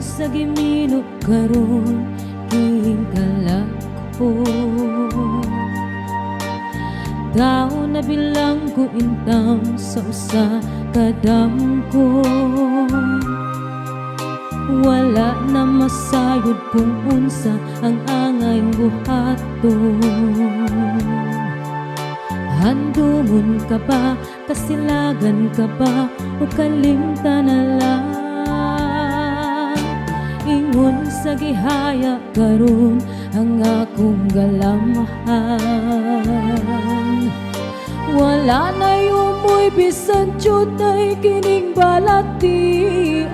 sa gimino karon king kalako. Tao na bilang ko intang sa usa kadamko. Wala na masayod kung unsa ang angay buhaton. Handumon ka ba, kasilagan ka ba, o kalimta na lang? Ingon sa gihaya karon ang akong galamahan. Wala na yumoy bisan jud ay kining balatian.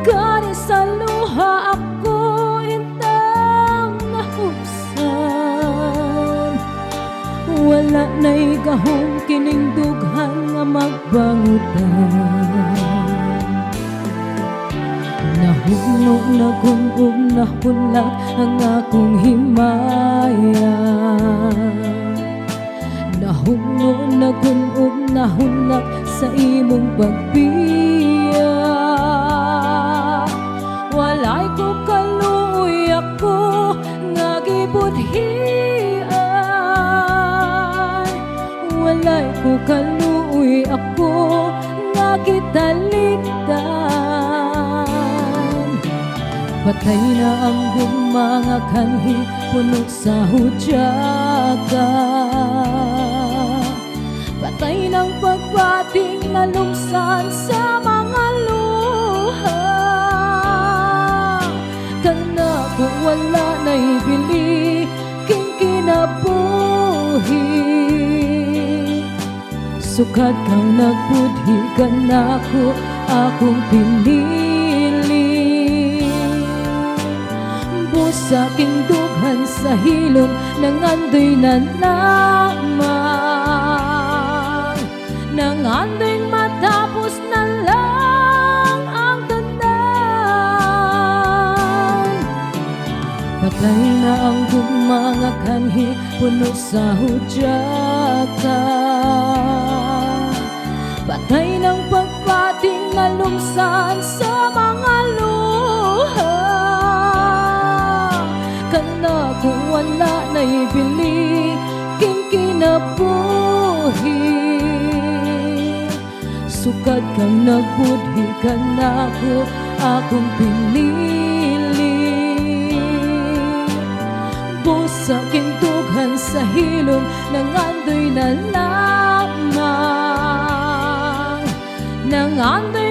Kani sa luha ako intang nahubsan. Wala na'y gahom kining dughan nga magbangutan. Nahugnog na kung nahunlak ang akong himaya. Nahugnog na kung nahunlak sa imong pagbiya. Walay ko kaluoy ako nga gibudhian. Walay ko kaluoy ako nga gitalikdan. Patay na ang mga kanhi puno sa hudyaga. Patay ng pagbating na lumsan sa mga luha. Kana ko wala na'y bili king kinabuhi. Sukad kang nagbudhi kana ko akong pinili. Busa king dughan sa hilom nangandoy na lamang. Nangandoy matapos na lang ang tanan. Patay na ang mga kanhi puno sa hudyaga. Patay ng pagpating na lumsan sa mga luha. Kana kung wala na'y bili king kinabuhi. Sukad kang nagbudhi kana ko akong pinili. Busa king dughan sa hilom nangandoy na lamang. Nangandoy